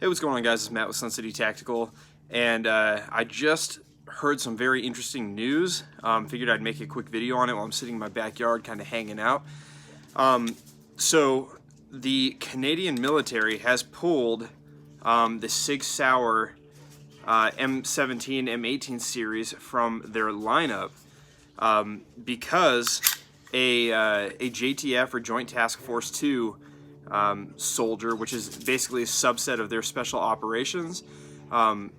Hey, what's going on, guys? It's Matt with Sun City Tactical, and I just heard some very interesting news. Figured I'd make a quick video on it while I'm sitting in my backyard kind of hanging out. So the Canadian military has pulled the Sig Sauer M-17, M-18 series from their lineup because a JTF, or Joint Task Force 2 soldier, which is basically a subset of their special operations,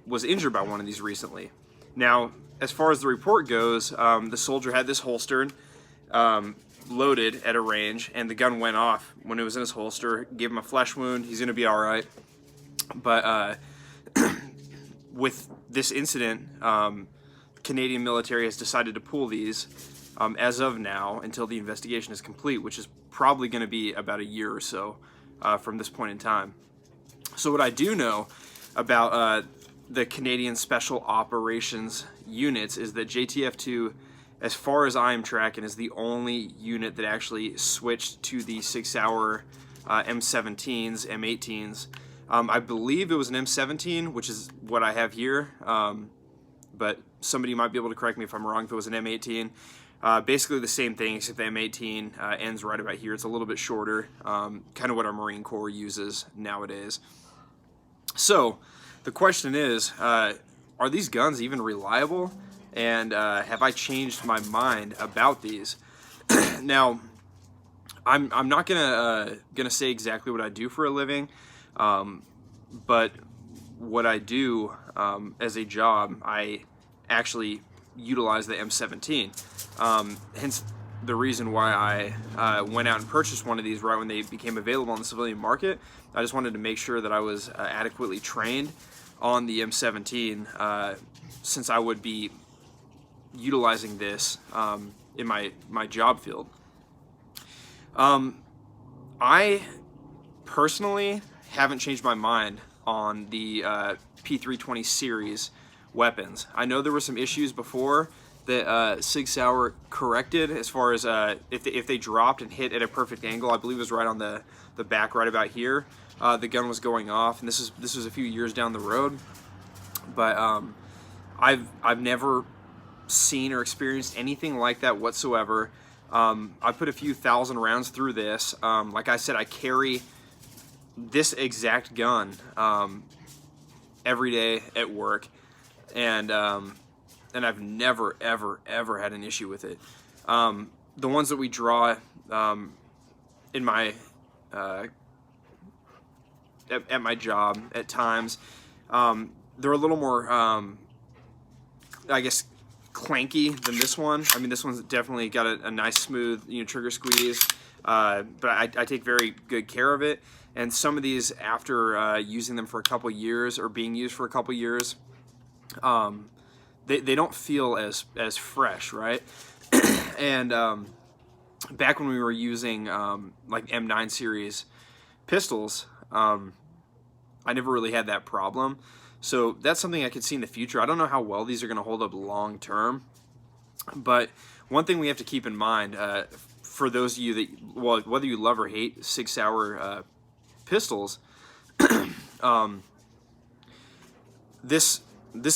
was injured by one of these recently. Now, as far as the report goes, the soldier had this holstered, loaded at a range, and the gun went off when it was in his holster. Gave him a flesh wound. He's going to be all right. But with this incident, Canadian military has decided to pull these as of now until the investigation is complete, which is probably going to be about a year or so from this point in time. So what I do know about the Canadian Special Operations units is that JTF2, as far as I am tracking, is the only unit that actually switched to the Sig Sauer M17s, M18s. I believe it was an M17, which is what I have here, but somebody might be able to correct me if I'm wrong if it was an M18. Basically the same thing, except the M18 ends right about here. It's a little bit shorter, kind of what our Marine Corps uses nowadays. So the question is, are these guns even reliable? And have I changed my mind about these? Now, I'm not gonna say exactly what I do for a living, but what I do as a job, I actually utilize the M17. Hence the reason why I went out and purchased one of these right when they became available on the civilian market. I just wanted to make sure that I was adequately trained on the M17 since I would be utilizing this in my job field. I personally haven't changed my mind on the P320 series weapons. I know there were some issues before that Sig Sauer corrected as far as if they dropped and hit at a perfect angle. I believe it was right on the back, right about here. The gun was going off, and this was a few years down the road. But I've never seen or experienced anything like that whatsoever. I put a few thousand rounds through this. Like I said, I carry this exact gun every day at work, and I've never ever had an issue with it. The ones that we draw in my at my job at times, they're a little more I guess clanky than this one. I mean, this one's definitely got a nice smooth, trigger squeeze, but I take very good care of it. And some of these, after using them for a couple years or being used for a couple years, they don't feel as fresh, right? And back when we were using like M9 series pistols, I never really had that problem. So that's something I could see in the future. I don't know how well these are going to hold up long term, but one thing we have to keep in mind for those of you that, well, whether you love or hate Sig Sauer pistols, this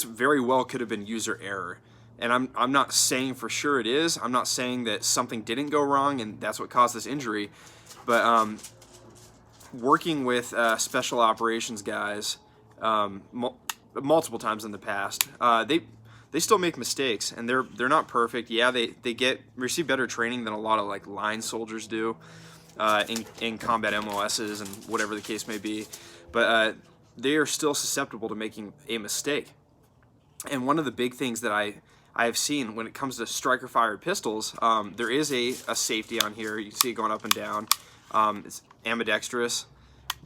very well could have been user error. And I'm not saying for sure it is. I'm not saying that something didn't go wrong and that's what caused this injury. But working with special operations guys multiple times in the past, they still make mistakes, and they're not perfect. Yeah, they receive better training than a lot of like line soldiers do in combat MOSs and whatever the case may be. But they are still susceptible to making a mistake. And one of the big things that I have seen when it comes to striker fired pistols, there is a safety on here. You can see it going up and down. It's ambidextrous,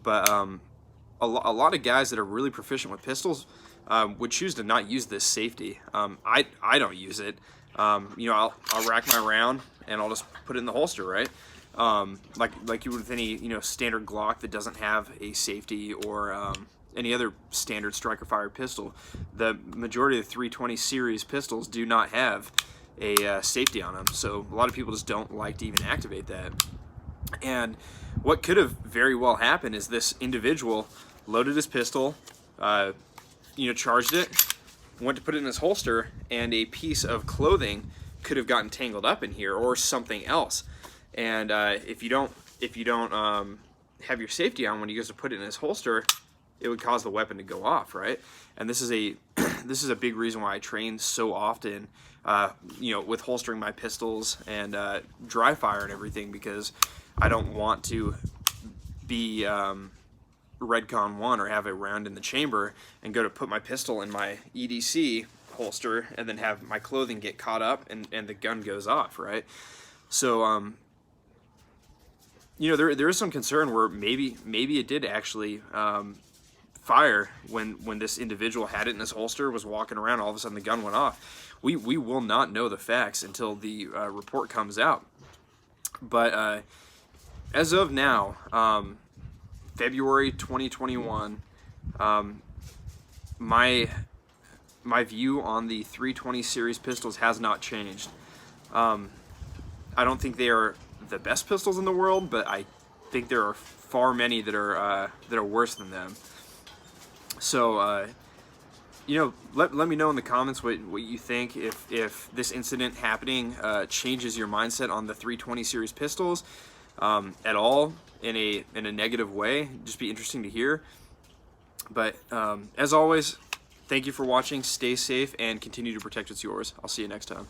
but a lot of guys that are really proficient with pistols would choose to not use this safety. I don't use it. I'll rack my round and I'll just put it in the holster, right? Like you would with any standard Glock that doesn't have a safety, or any other standard striker fired pistol. The majority of the 320 series pistols do not have a safety on them, so a lot of people just don't like to even activate that. And what could have very well happened is this individual loaded his pistol, charged it, went to put it in his holster, and a piece of clothing could have gotten tangled up in here, or something else. And if you don't have your safety on when he goes to put it in his holster, it would cause the weapon to go off, right? And this is a this is a big reason why I train so often, with holstering my pistols and dry fire and everything, because I don't want to be Redcon 1 or have a round in the chamber and go to put my pistol in my EDC holster and then have my clothing get caught up and the gun goes off, right? So there is some concern where maybe it did actually fire when this individual had it in his holster, was walking around, all of a sudden the gun went off. We will not know the facts until the report comes out. But as of now, February 2021, my view on the 320 series pistols has not changed. I don't think they are the best pistols in the world, but I think there are far many that are worse than them. So let me know in the comments what you think, if this incident happening changes your mindset on the 320 series pistols at all in a negative way. Just be interesting to hear. But as always, thank you for watching. Stay safe and continue to protect what's yours. I'll see you next time.